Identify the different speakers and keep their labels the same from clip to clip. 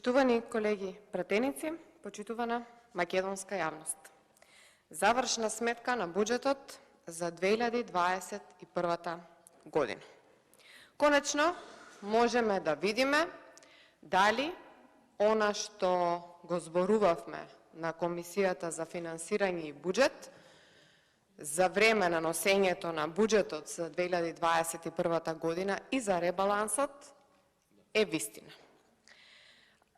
Speaker 1: Почитувани колеги пратеници, почитувана македонска јавност. Завршна сметка на буџетот за 2021 година. Конечно, можеме да видиме дали она што го зборувавме на Комисијата за финансирање и буџет за време на носењето на буџетот за 2021 година и за ребалансот е вистина.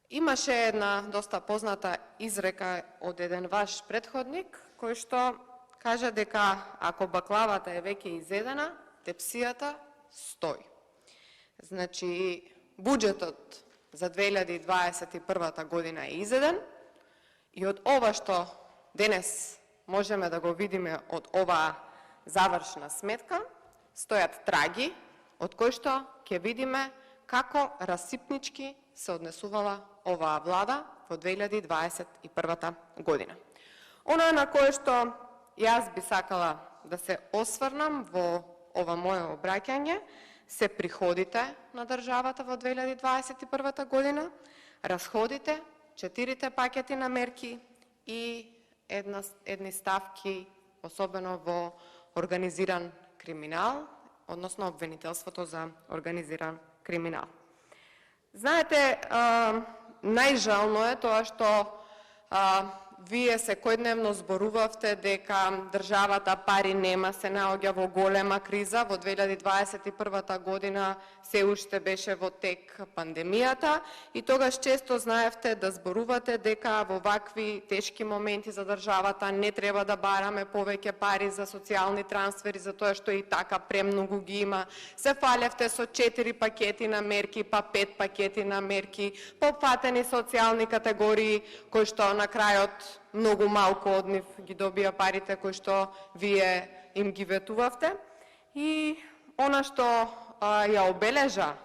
Speaker 1: Имаше една доста позната изрека од еден ваш претходник, кој што кажа дека ако баклавата е веќе изедена, тепсијата стои. Значи, буџетот за 2021 година е изеден и од ова што денес можеме да го видиме од оваа завршна сметка, стојат траги, од кои што ќе видиме како расипнички се однесувала оваа влада во 2021 година. Она на кое што јас би сакала да се осврнам во ова моје обраќање се приходите на државата во 2021 година, расходите, 4 пакети на мерки и едни ставки, особено во организиран криминал, односно обвинителството за организиран криминал. Знаете, најжално е тоа што вие секојдневно зборувавте дека државата пари нема, се наоѓа во голема криза. Во 2021 година се уште беше во тек пандемијата и тогаш често знаевте да зборувате дека во вакви тешки моменти за државата не треба да бараме повеќе пари за социјални трансфери, затоа што и така премногу ги има. Се фалевте со 4 пакети на мерки, па 5 пакети на мерки, попфатени социјални категории, кои што на крајот многу малку од нив ги добија парите кои што вие им ги ветувавте. И она што ја обележа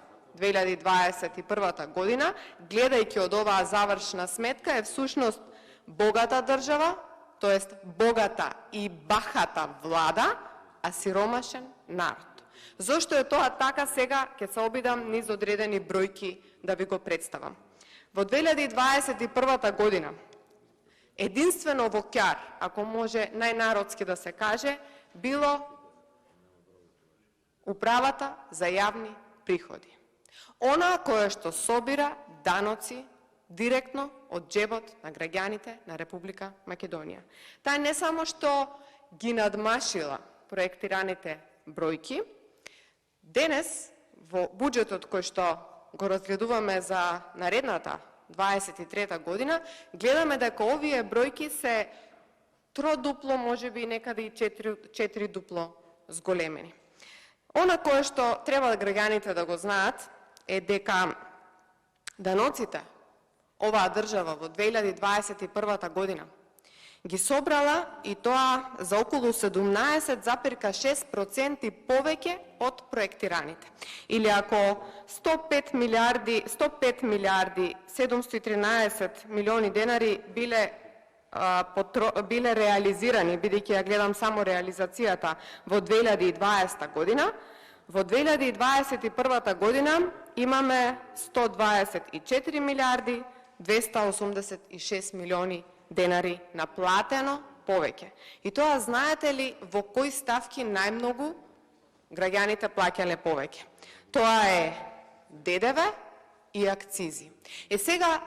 Speaker 1: 2021 година, гледајќи од оваа завршна сметка, е всушност богата држава, тоест богата и бахата влада, а сиромашен народ. Зошто е тоа така, сега ќе се обидам низ одредени бројки да ви го представам. Во 2021 година единствено во ќар, ако може најнародски да се каже, било управата за јавни приходи. Она кое што собира даноци директно од џебот на граѓаните на Република Македонија. Таа не само што ги надмашила проектираните бројки, денес во буџетот кој што го разгледуваме за наредната 23 година, гледаме дека овие бројки се тродупло, можеби некаде и 4 дупло зголемени. Она кое што треба граѓаните да го знаат е дека даноците оваа држава во 2021 година ги собрала и тоа за околу 17,6% повеќе од проектираните. Или ако 105 милиарди 713 милиони денари биле реализирани, бидејќи ја гледам само реализацијата во 2020 година, во 2021 година имаме 124 милиарди 286 милиони денари наплатено повеќе. И тоа знаете ли во кои ставки најмногу граѓаните плаќале повеќе? Тоа е ДДВ и акцизи. Е сега,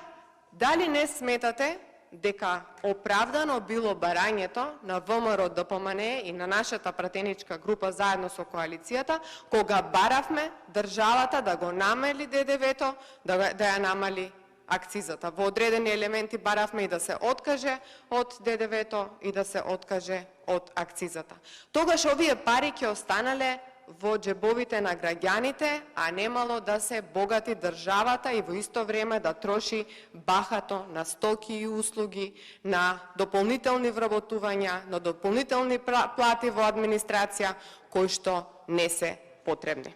Speaker 1: дали не сметате дека оправдано било барањето на ВМРО ДПМН и на нашата пратеничка група заедно со коалицијата, кога баравме државата да го намали ДДВ-то, да ја намали акцизата. Во одредени елементи баравме и да се откаже од ДДВ-то и да се откаже од акцизата. Тогаш овие пари ќе останале во џебовите на граѓаните, а немало да се богати државата и во исто време да троши бахато на стоки и услуги, на дополнителни вработувања, на дополнителни плати во администрација, кои што не се потребни.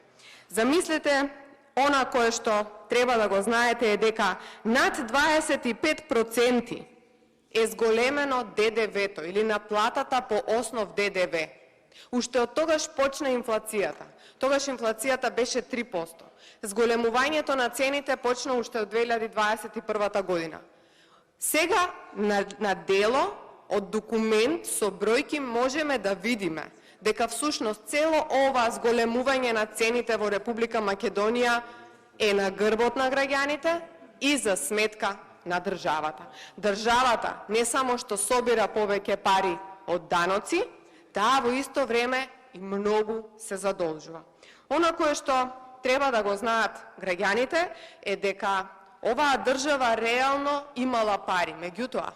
Speaker 1: Замислете, она кое што треба да го знаете е дека над 25% е зголемено ДДВ-то или наплатата по основ ДДВ. Уште од тогаш почна инфлацијата. Тогаш инфлацијата беше 3%. Зголемувањето на цените почна уште од 2021 година. Сега на дело од документ со бројки можеме да видиме дека всушност цело ова зголемување на цените во Република Македонија е на грбот на граѓаните и за сметка на државата. Државата не само што собира повеќе пари од даноци, таа во исто време и многу се задолжува. Она кое што треба да го знаат граѓаните е дека оваа држава реално имала пари, меѓутоа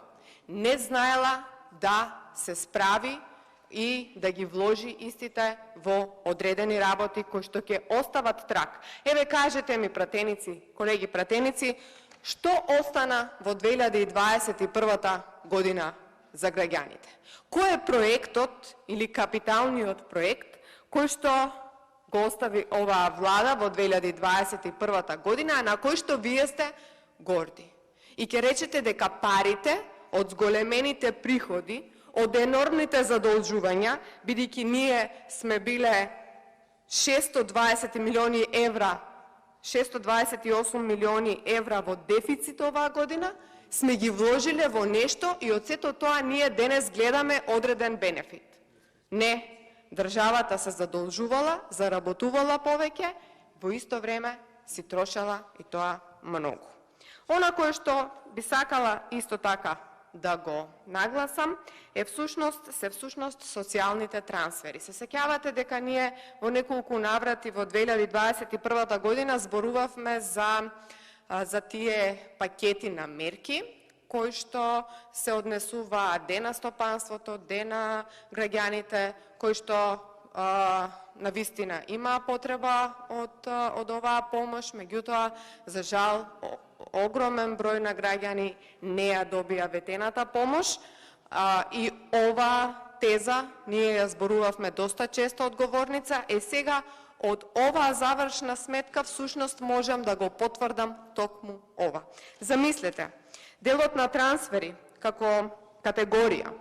Speaker 1: не знаела да се справи и да ги вложи истите во одредени работи кои што ќе остават трак. Еве кажете ми, пратеници, колеги пратеници, што остана во 2021 година за граѓаните? Кој е проектот или капиталниот проект кој што го остави оваа влада во 2021 година, а на кој што вие сте горди? И ќе речете дека парите од зголемените приходи, од енормните задолжувања, бидејќи ние сме биле 620 милиони евра, 628 милиони евра во дефицит оваа година, сме ги вложиле во нешто и од сето тоа ние денес гледаме одреден бенефит. Не, државата се задолжувала, заработувала повеќе, во исто време си трошала и тоа многу. Она кое што би сакала исто така да го нагласам е всушност социјалните трансфери. Се сеќавате дека ние во неколку наврати во 2021 година зборувавме за тие пакети на мерки кои што се однесуваат де на стопанството, де на граѓаните, кои што на вистина има потреба од оваа помош, меѓутоа за жал огромен број на граѓани не ја добија ветената помош и ова теза ние ја зборувавме доста често од говорница, сега од оваа завршна сметка всушност можам да го потврдам токму ова. Замислете, делот на трансфери како категорија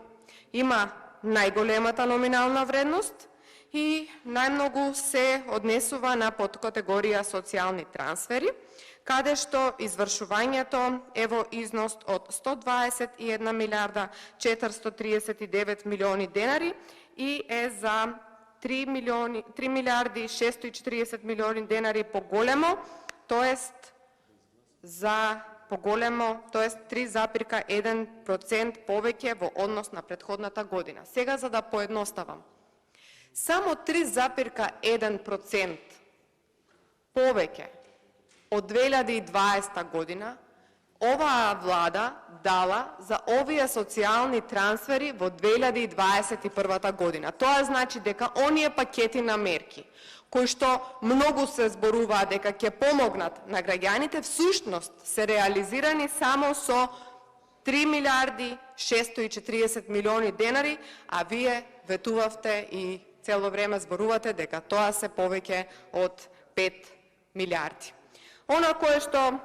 Speaker 1: има најголемата номинална вредност и најмногу се однесува на подкатегорија социјални трансфери, каде што извршувањето е во износ од 121 милиарда 439 милиони денари и е за 3 милиарди 640 милиони денари поголемо, тоест за поголемо, тоест 3,1% повеќе во однос на претходната година. Сега за да поедноставам, само 3,1% повеќе од 2020 година оваа влада дала за овие социјални трансфери во 2021 година. Тоа значи дека оние пакети на мерки кои што многу се зборуваат дека ќе помогнат на граѓаните, всушност се реализирани само со 3 милиарди 640 милиони денари, а вие ветувавте и цело време зборувате дека тоа се повеќе од 5 милиарди. Она кое што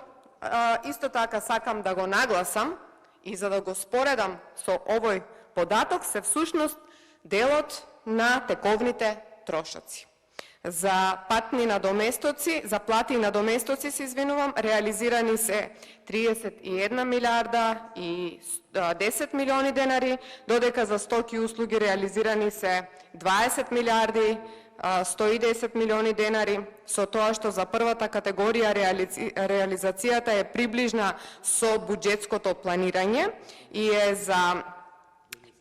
Speaker 1: исто така сакам да го нагласам и за да го споредам со овој податок се всушност делот на тековните трошоци. За плати и надоместоци се извинувам, реализирани се 31 милиарда и 10 милиони денари, додека за стоки и услуги реализирани се 20 милиарди 110 милиони денари, со тоа што за првата категорија реализацијата е приближна со буџетското планирање и е за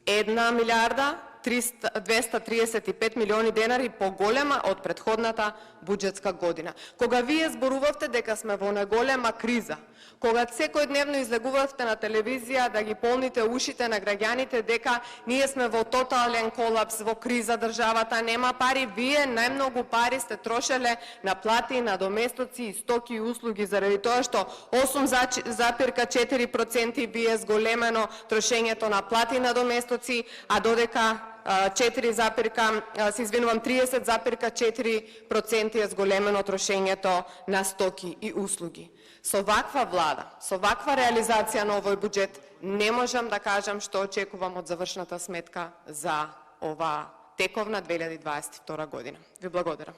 Speaker 1: 1 милиарда 235 милиони денари поголема од претходната буџетска година. Кога вие зборувавте дека сме во неголема криза, кога секојдневно излегувавте на телевизија да ги полните ушите на граѓаните дека ние сме во тотален колапс, во криза, државата нема пари, вие најмногу пари сте трошеле на плати, на доместоци и стоки и услуги, заради тоа што 8,4% ви е зголемено трошењето на плати на доместоци, а додека 30,4% е зголемено трошењето на стоки и услуги. Со ваква влада, со ваква реализација на овој буџет, не можам да кажам што очекувам од завршната сметка за оваа тековна 2022 година. Ви благодарам.